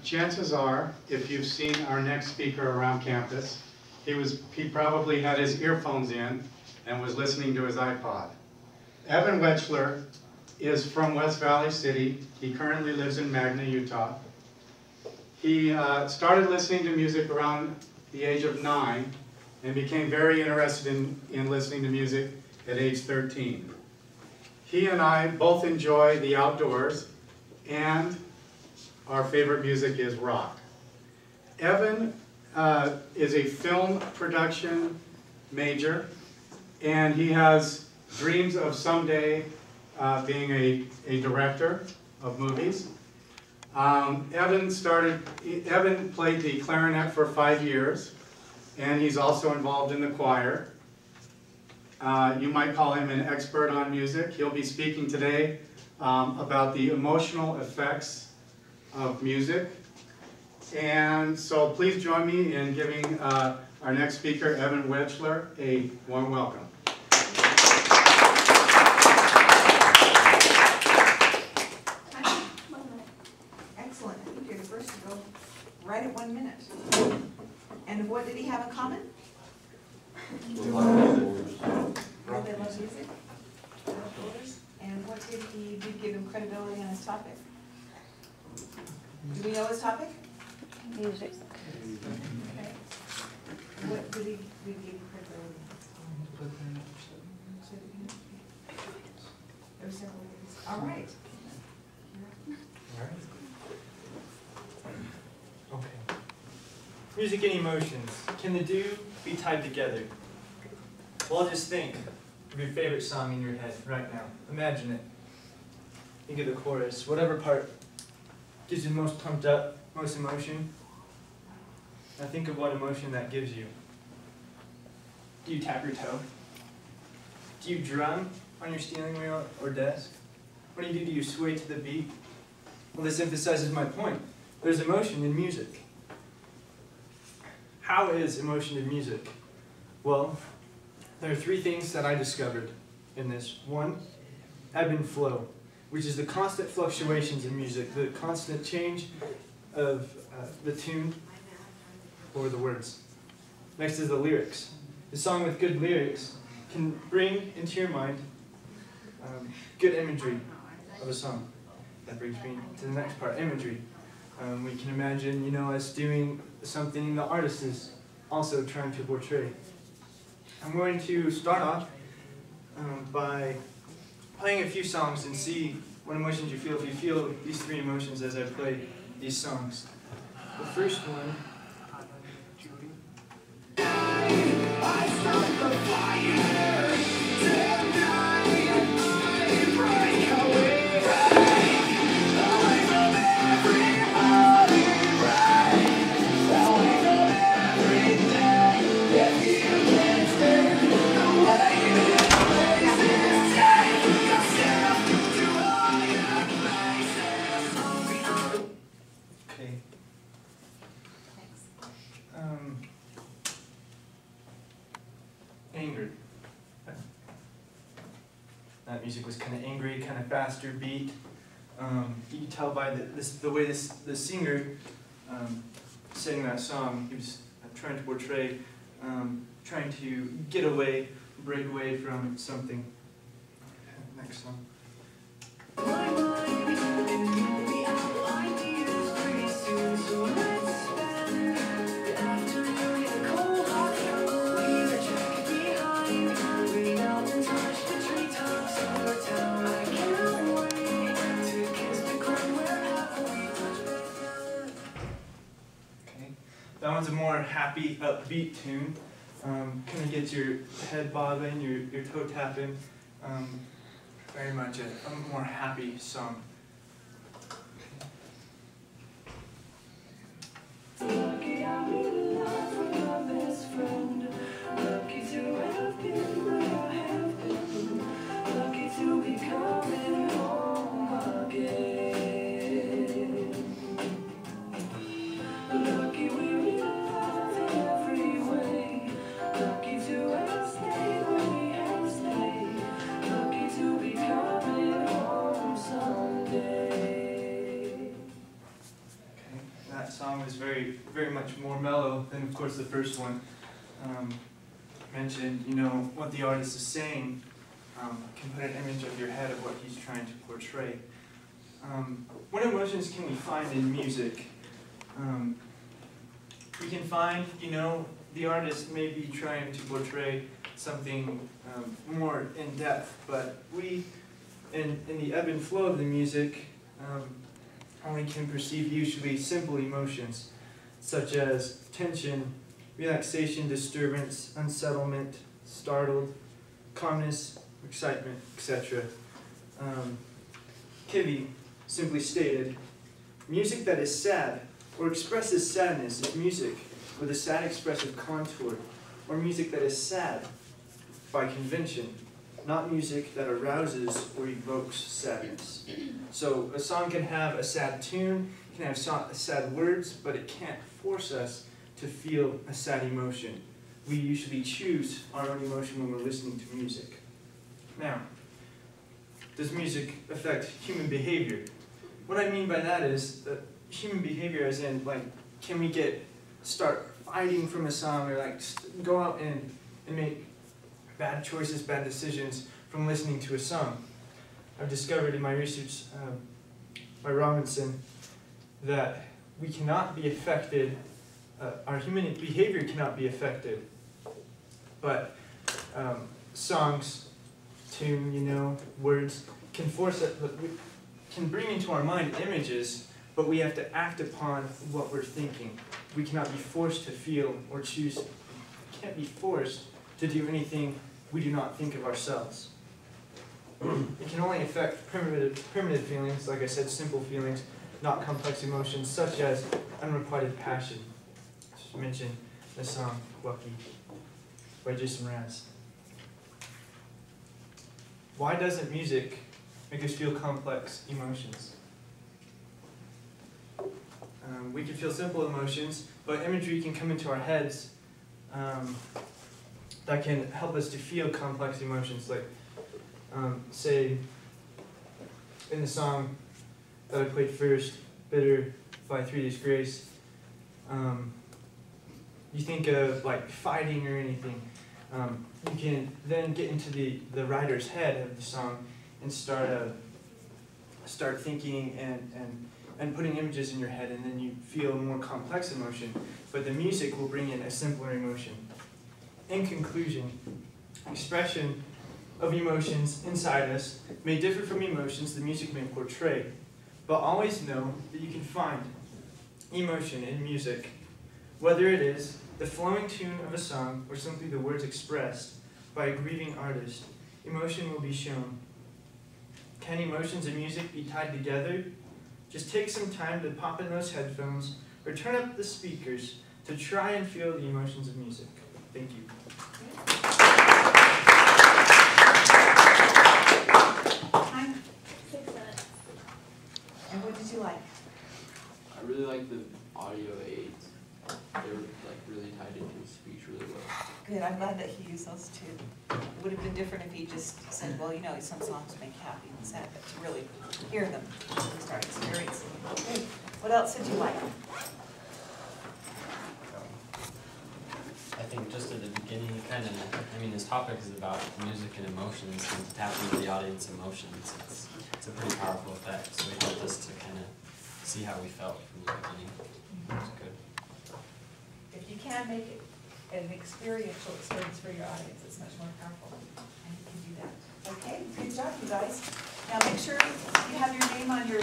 Chances are, if you've seen our next speaker around campus, he probably had his earphones in and was listening to his iPod. Evan Wechsler is from West Valley City. He currently lives in Magna, Utah. He started listening to music around the age of 9 and became very interested in listening to music at age 13. He and I both enjoy the outdoors, and our favorite music is rock. Evan is a film production major, and he has dreams of someday being a director of movies. Evan played the clarinet for 5 years, and he's also involved in the choir. You might call him an expert on music. He'll be speaking today about the emotional effects of music. And so please join me in giving our next speaker, Evan Wechsler, a warm welcome. Excellent. I think you're the first to go right at 1 minute. And what did he have in common? They love music. And what did he give him credibility on his topic? Do we know his topic? Music. Okay. What did he give him credibility? There were several things. All right. Okay. Music and emotions. Can the two be tied together? Well, just think of your favorite song in your head right now. Imagine it. Think of the chorus. Whatever part gives you the most pumped up, most emotion. Now think of what emotion that gives you. Do you tap your toe? Do you drum on your steering wheel or desk? What do? Do you sway to the beat? Well, this emphasizes my point. There's emotion in music. How is emotion in music? Well, there are 3 things that I discovered in this. 1, ebb and flow, which is the constant fluctuations in music, the constant change of the tune or the words. Next is the lyrics. The song with good lyrics can bring into your mind good imagery of a song. That brings me to the next part, imagery. We can imagine, us doing something the artist is also trying to portray. I'm going to start off by playing a few songs and see what emotions you feel if you feel these 3 emotions as I play these songs. The first one. I start the fire. Anger. That music was kind of angry, kind of faster beat. You can tell by the way the singer sang that song. He was trying to portray, trying to get away, break away from something. Next song. That one's a more happy, upbeat tune. Kind of gets your head bobbing, your toe tapping. Very much a more happy song. Lucky I'm in love with my best friend. Lucky to have been where I have been. Lucky to be coming home again. Lucky we're in love in every way. Lucky to have stayed where we have stayed. Lucky to be coming home someday. is very, very much more mellow than, of course, the first one. Mentioned, you know, what the artist is saying can put an image of your head of what he's trying to portray. What emotions can we find in music? We can find, you know, the artist may be trying to portray something more in depth, but we, in the ebb and flow of the music, only can perceive usually simple emotions, such as tension, relaxation, disturbance, unsettlement, startled, calmness, excitement, etc. Kivi simply stated, music that is sad or expresses sadness is music with a sad expressive contour, or music that is sad by convention, not music that arouses or evokes sadness. So a song can have a sad tune, can have sad words, but it can't force us to feel a sad emotion. We usually choose our own emotion when we're listening to music. Now, does music affect human behavior? What I mean by that is human behavior as in, like, can we start fighting from a song, or like go out and make bad choices, bad decisions from listening to a song? I've discovered in my research by Robinson that we cannot be affected, our human behavior cannot be affected, but songs, tune, you know, words can force it, can bring into our mind images, but we have to act upon what we're thinking. We cannot be forced to feel or choose, can't be forced to do anything we do not think of ourselves. It can only affect primitive feelings, like I said, simple feelings, not complex emotions, such as unrequited passion. Just mention the song Lucky by Jason Mraz. Why doesn't music make us feel complex emotions? We can feel simple emotions, but imagery can come into our heads that can help us to feel complex emotions. Like, say, in the song that I played first, Bitter by 3 Days Grace, you think of like fighting or anything, you can then get into the writer's head of the song and start thinking and putting images in your head, and then you feel a more complex emotion, but the music will bring in a simpler emotion. In conclusion, expression of emotions inside us may differ from emotions the music may portray, but always know that you can find emotion in music, whether it is the flowing tune of a song or simply the words expressed by a grieving artist. Emotion will be shown. Can emotions and music be tied together? Just take some time to pop in those headphones or turn up the speakers to try and feel the emotions of music. Thank you. Time? 6 minutes. And what did you like? I really like the audio aids. They were like really tied into his speech really well. Good, I'm glad that he used those too. It would have been different if he just said, well, you know, some songs make you happy and sad, but to really hear them, and start experiencing them. Good. What else did you like? I think just at the beginning, this topic is about music and emotions and tapping into the audience emotions. It's a pretty powerful effect, so it helped us to kind of see how we felt from the beginning. It was good. If you can make it an experiential experience for your audience, it's much more powerful, and you can do that. Okay, good job, you guys. Now make sure you have your name on your